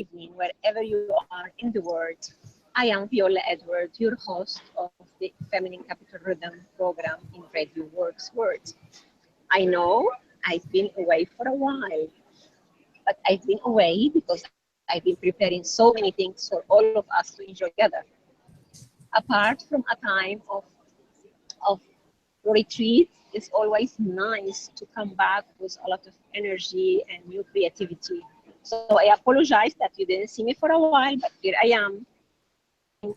evening, wherever you are in the world. I am Viola Edward, your host of the Feminine Capital Rhythm program in Radio Works Words. I know I've been away for a while, but I've been away because I've been preparing so many things for all of us to enjoy together. Apart from a time of retreat, it's always nice to come back with a lot of energy and new creativity. So I apologize that you didn't see me for a while, but here I am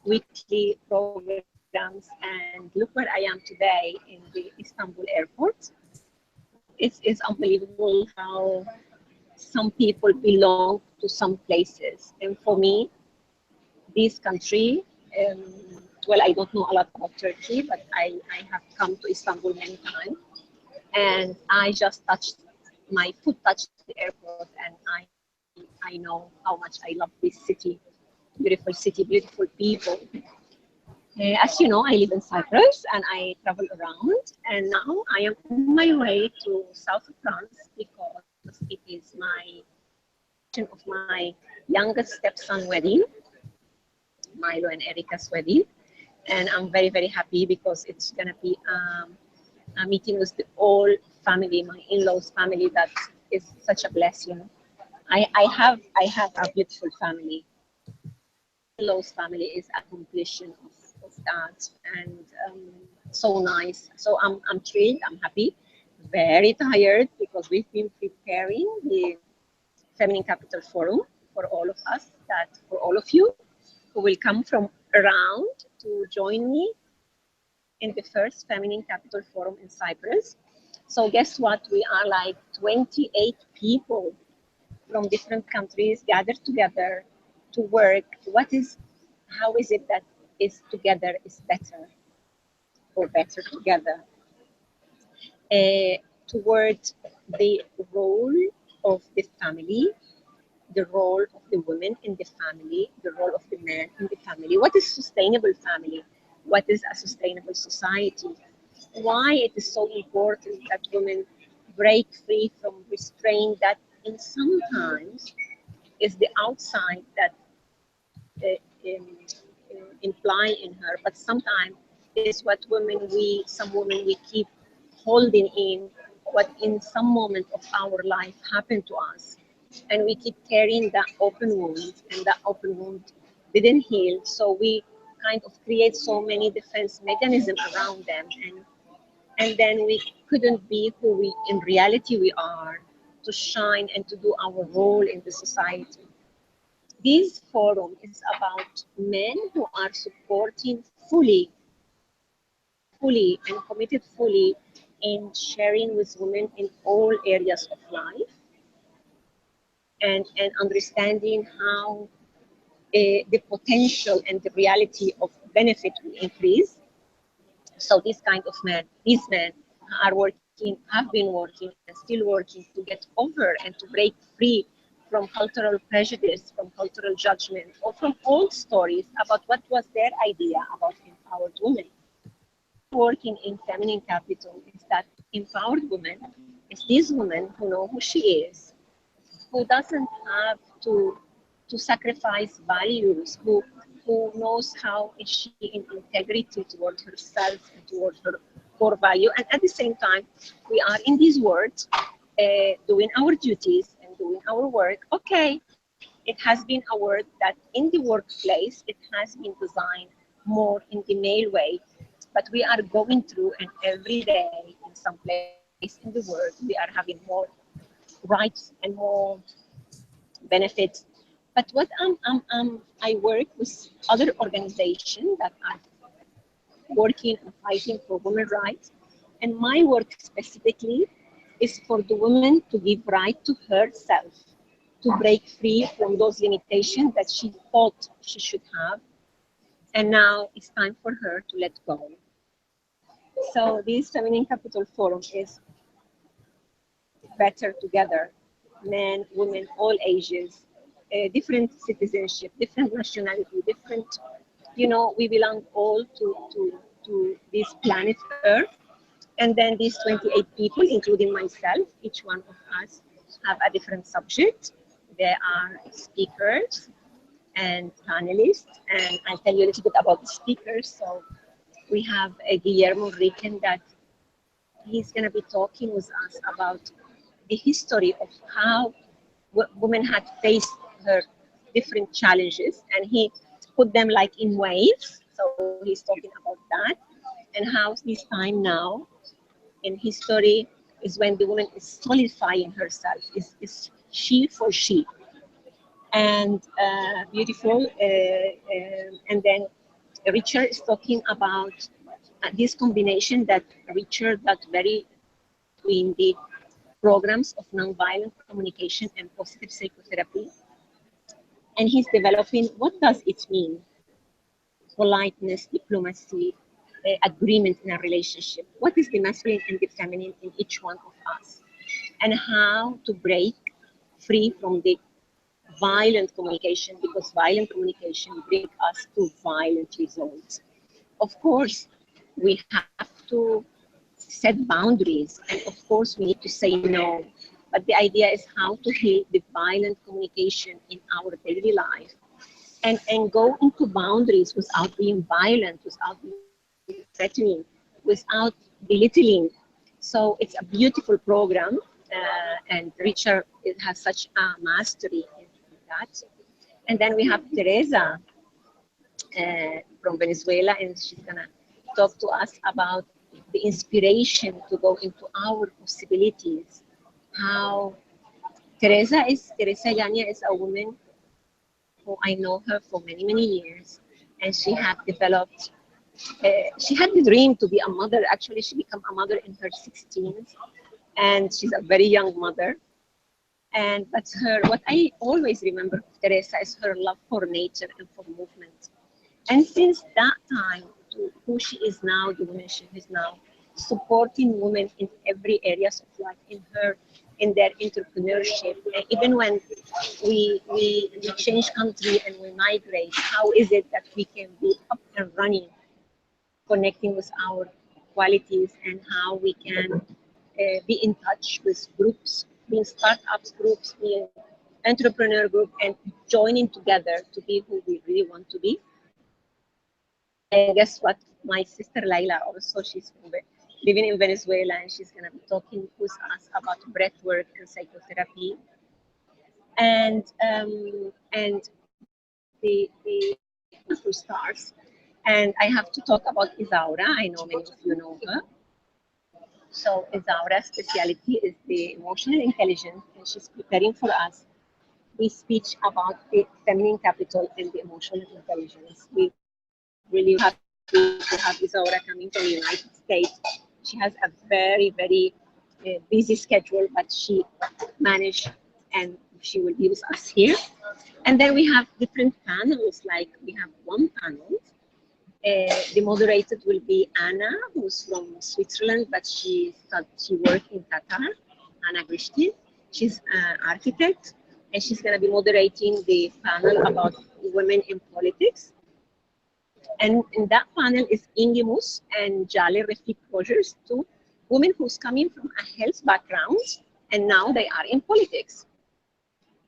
weekly programs, and look where I am today in the Istanbul airport. It's unbelievable how some people belong to some places, and for me, this country, um, well, I don't know a lot about Turkey, but I have come to Istanbul many times, and I just touched my foot touched the airport, and I know how much I love this city, beautiful people. As you know, I live in Cyprus and I travel around, and now I am on my way to south of France because it is my of my youngest stepson wedding, Milo and Erica's wedding, and I'm very very happy because it's gonna be a meeting with the whole family, my in-laws family. That is such a blessing. I have a beautiful family. In-laws family is a completion of that, and so nice. So I'm thrilled. I'm happy. Very tired because we've been preparing the Feminine Capital Forum for all of us. That for all of you who will come from around to join me in the first Feminine Capital Forum in Cyprus. So guess what? We are like 28 people from different countries gathered together to work. How is it that is together is better or better together? Towards the role of the family, the role of the women in the family, the role of the man in the family. What is sustainable family? What is a sustainable society? Why it is so important that women break free from restraint that in sometimes is the outside that uh, um, imply in her, but sometimes is what some women we keep holding in, what in some moment of our life happened to us, and we keep carrying that open wound, and that open wound didn't heal, so we kind of create so many defense mechanisms around them, and then we couldn't be who we in reality we are, to shine and to do our role in the society. This forum is about men who are supporting fully and committed fully in sharing with women in all areas of life, and understanding how the potential and the reality of benefit will increase. So this kind of men, these men are working, have been working and still working to get over and to break free from cultural prejudice, from cultural judgment, or from old stories about what was their idea about empowered women. Working in feminine capital is that empowered woman is this woman who knows who she is, who doesn't have to sacrifice values, who knows how is she in integrity toward herself and toward her core value, and at the same time we are in these words doing our duties and doing our work. Okay, it has been a word that in the workplace it has been designed more in the male way, but we are going through, and every day in some place in the world we are having more rights and more benefits. But what I work with other organizations that are working and fighting for women's rights, and my work specifically is for the woman to give right to herself, to break free from those limitations that she thought she should have, and now it's time for her to let go. So this Feminine Capital Forum is better together, men, women, all ages, different citizenship, different nationality, different, we belong all to this planet Earth. And then these 28 people, including myself, each one of us have a different subject. There are speakers and panelists, and I'll tell you a little bit about the speakers. So we have Guillermo Ricken that he's going to be talking with us about the history of how women had faced her different challenges, and he put them like in waves. So he's talking about that and how this time now in history is when the woman is solidifying herself, is she for she, and beautiful. And then Richard is talking about this combination that Richard that very between the programs of nonviolent communication and positive psychotherapy, and he's developing what does it mean, politeness, diplomacy, agreement in a relationship. What is the masculine and the feminine in each one of us, and how to break free from the violent communication, because violent communication brings us to violent results. Of course, we have to set boundaries, and of course, we need to say no. But the idea is how to heal the violent communication in our daily life, and go into boundaries without being violent, without being threatening, without belittling. So it's a beautiful program, and Richard has such a mastery in that. And then we have Teresa from Venezuela, and she's gonna talk to us about the inspiration to go into our possibilities. How Teresa Yanya is a woman who I know her for many, many years, and she had developed, she had the dream to be a mother. Actually, she became a mother in her 16s, and she's a very young mother. And but her, what I always remember of Teresa is her love for nature and for movement. And since that time to who she is now, the woman she is now, supporting women in every areas of life, in their entrepreneurship. And even when we change country and we migrate, how is it that we can be up and running, connecting with our qualities, and how we can be in touch with groups, being startups groups, being entrepreneur group, and joining together to be who we really want to be. And guess what? My sister Laila also, she's living in Venezuela, and she's gonna be talking with us about breath work and psychotherapy. And the wonderful stars. And I have to talk about Isaura. I know many of you know her. So Isaura's specialty is the emotional intelligence, and she's preparing for us the speech about the feminine capital and the emotional intelligence. We really happy to have Isaura coming from the United States. She has a very, very busy schedule, but she managed, and she will be with us here. And then we have different panels, like we have one panel. The moderator will be Anna, who's from Switzerland, but she worked in Qatar. Anna Grishtin. She's an architect, and she's going to be moderating the panel about women in politics. And in that panel is Ingemus and Jale Refik Rogers, two women who's coming from a health background, and now they are in politics.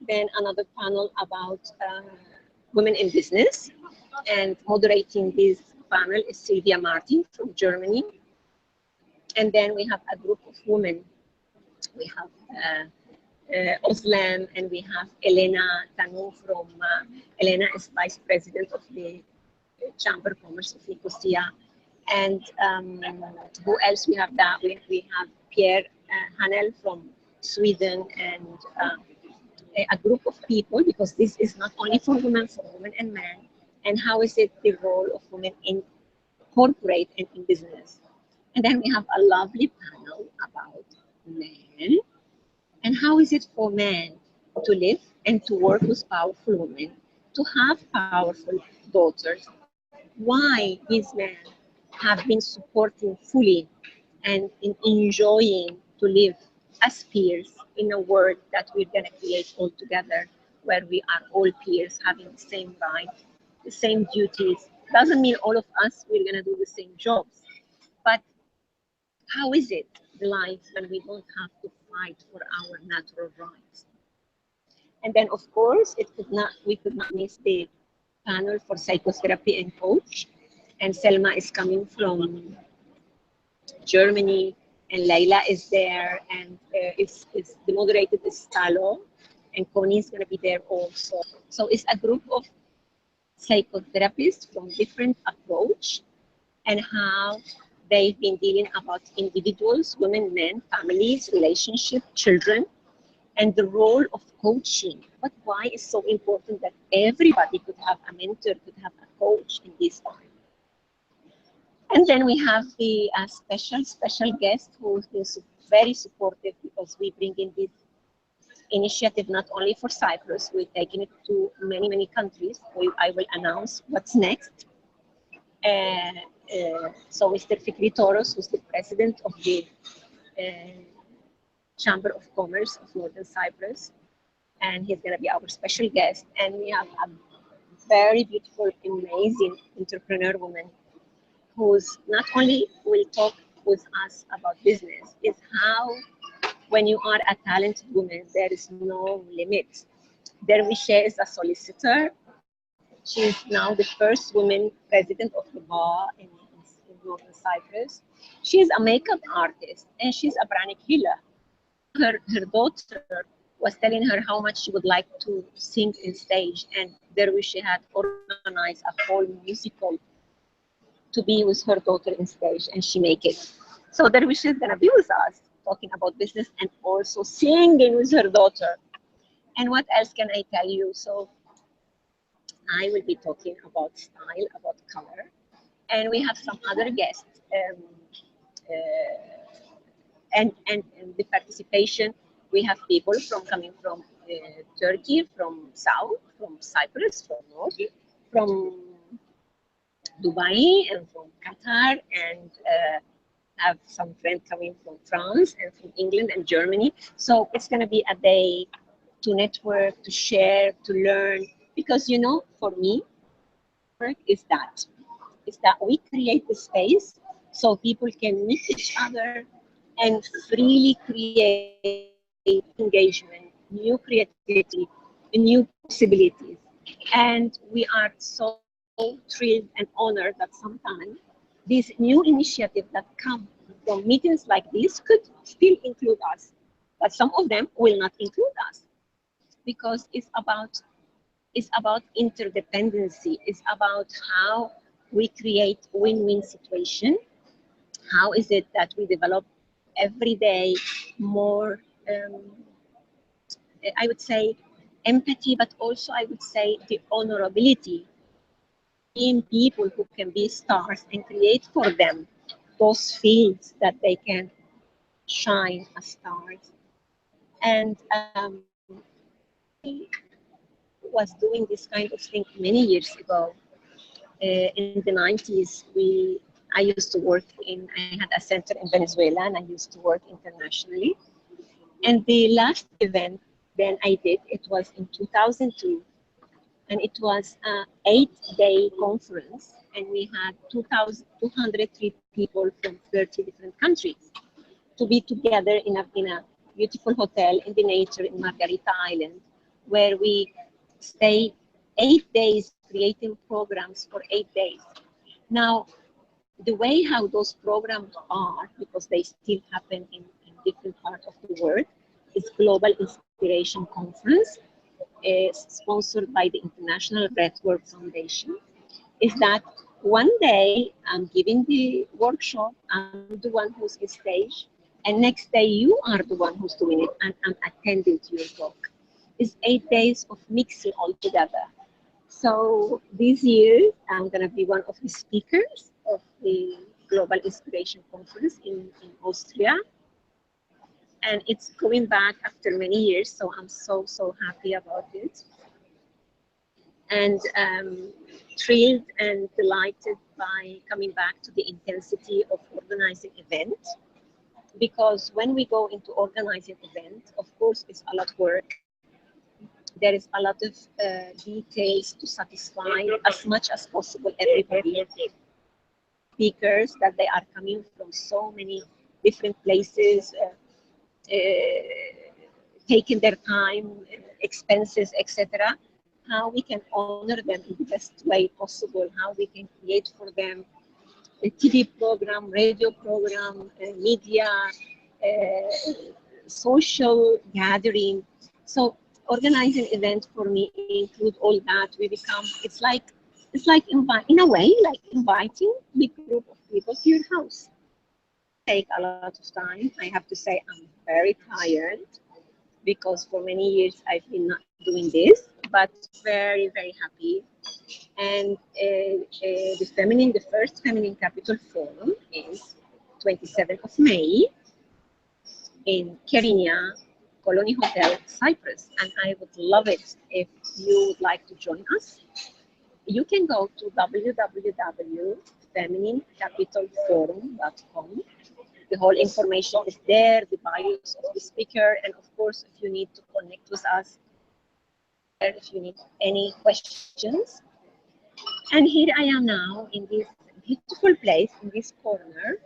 Then another panel about women in business, and moderating this panel is Sylvia Martin from Germany. And then we have a group of women. We have Oslam, and we have Elena Tanu from, Elena is Vice President of the Chamber of Commerce of Nicosia. And who else we have that? We have Pierre Hanel from Sweden, and a group of people, because this is not only for women and men. And how is it the role of women in corporate and in business? And then we have a lovely panel about men, and how is it for men to live and to work with powerful women, to have powerful daughters? Why these men have been supporting fully and in enjoying to live as peers in a world that we're going to create all together, where we are all peers having the same rights, the same duties. Doesn't mean all of us we're going to do the same jobs, but how is it the life when we don't have to fight for our natural rights? And then, of course, we could not miss the panel for psychotherapy and coach. And Selma is coming from Germany, and Layla is there, and it's the moderator is Talo, and Connie is going to be there also. So it's a group of psychotherapists from different approach and how they've been dealing about individuals, women, men, families, relationship, children, and the role of coaching. But why is so important that everybody could have a mentor, could have a coach in this time. And then we have the special guest who is very supportive, because we bring in this initiative not only for Cyprus, we're taking it to many countries. I will announce what's next. So Mr. Fikri Toros, who's the president of the Chamber of Commerce of Northern Cyprus, and he's going to be our special guest. And we have a very beautiful, amazing entrepreneur woman who's not only will talk with us about business, is how when you are a talented woman, there is no limit. Derwishe is a solicitor. She is now the first woman president of the bar in Northern Cyprus. She is a makeup artist, and she's a Branic healer. Her daughter was telling her how much she would like to sing in stage, and Derwishe had organized a whole musical to be with her daughter in stage, and she make it. So Derwish is gonna be with us talking about business and also singing with her daughter. And what else can I tell you? So I will be talking about style, about color, and we have some other guests. And the participation, we have people coming from Turkey, from South, from Cyprus, from North, from Dubai, and from Qatar, and have some friends coming from France and from England and Germany. So it's going to be a day to network, to share, to learn. Because, you know, for me, work is that we create the space so people can meet each other and freely create engagement, new creativity, new possibilities. And we are so thrilled and honored that sometimes these new initiatives that come from meetings like this could still include us, but some of them will not include us, because it's about interdependency. It's about how we create win-win situation. How is it that we develop every day more, I would say, empathy, but also I would say the honorability in people who can be stars and create for them those fields that they can shine as stars. And I was doing this kind of thing many years ago. In the 90s, I used to work I had a center in Venezuela, and I used to work internationally. And the last event then I did, it was in 2002, and it was an 8-day conference, and we had 2,203 people from 30 different countries to be together in a beautiful hotel in the nature in Margarita Island, where we stay 8 days creating programs for 8 days. Now, the way how those programs are, because they still happen in different parts of the world, is Global Inspiration Conference, is sponsored by the International Breathwork Foundation, is that one day I'm giving the workshop, I'm the one who's in stage, and next day you are the one who's doing it, and I'm attending to your talk. It's 8 days of mixing all together. So this year, I'm going to be one of the speakers of the Global Inspiration Conference in Austria. And it's going back after many years, so I'm so happy about it. And thrilled and delighted by coming back to the intensity of organizing events. Because when we go into organizing events, of course, it's a lot of work. There is a lot of details to satisfy as much as possible everybody. Speakers that they are coming from so many different places, taking their time, expenses, etc. How we can honor them in the best way possible, how we can create for them a TV program, radio program, media, social gathering. So organizing events for me include all that. We become, it's like in a way like inviting a big group of people to your house. Take a lot of time. I have to say I'm very tired because for many years I've been not doing this, but very, very happy. And the first Feminine Capital Forum is 27th of May in Kerinia Colony Hotel, Cyprus. And I would love it if you would like to join us. You can go to www.femininecapitalforum.com. The whole information is there, the bios of the speaker, and of course, if you need to connect with us, if you need any questions. And here I am now in this beautiful place, in this corner,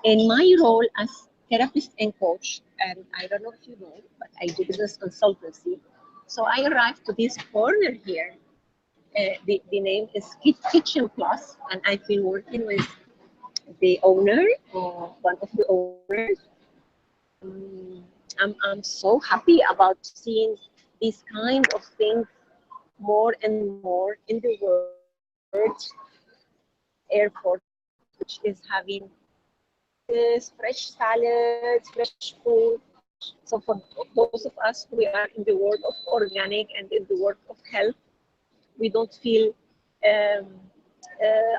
in my role as therapist and coach. And I don't know if you know, but I do business consultancy. So I arrived to this corner here. The name is Kitchen Plus, and I've been working with the owner, one of the owners. I'm so happy about seeing these kind of things more and more in the world. Airport, which is having this fresh salads, fresh food. So for those of us who are in the world of organic and in the world of health, we don't feel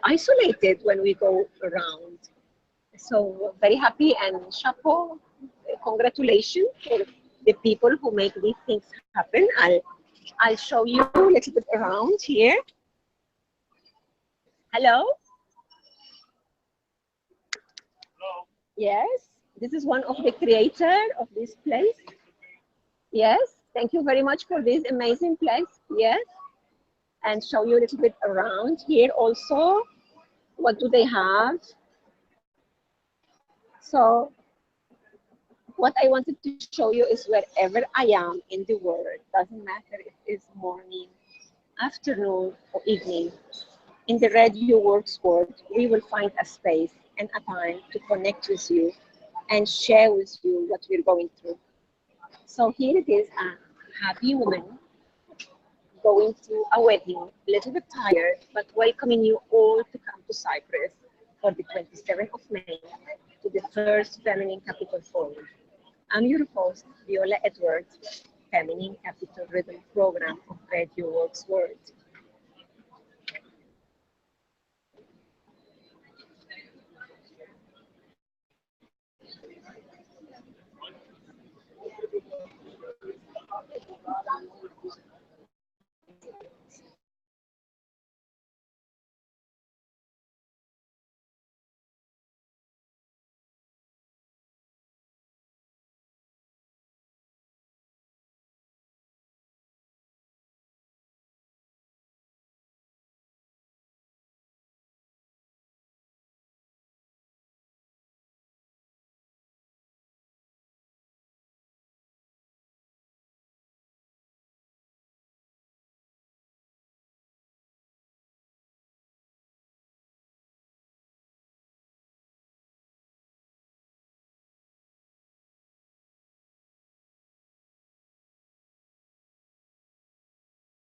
isolated when we go around. So very happy and chapeau, congratulations for the people who make these things happen. I'll show you a little bit around here. Hello? Hello. Yes, this is one of the creator of this place. Yes, thank you very much for this amazing place. Yes, and show you a little bit around here also. What do they have? So what I wanted to show you is wherever I am in the world, doesn't matter if it's morning, afternoon, or evening, in the radio works world, we will find a space and a time to connect with you and share with you what we're going through. So here it is, a happy woman going to a wedding, a little bit tired, but welcoming you all to come to Cyprus for the 27th of May to the first Feminine Capital Forum. I'm your host, Viola Edwards, Feminine Capital Rhythm Program of Radio Works World.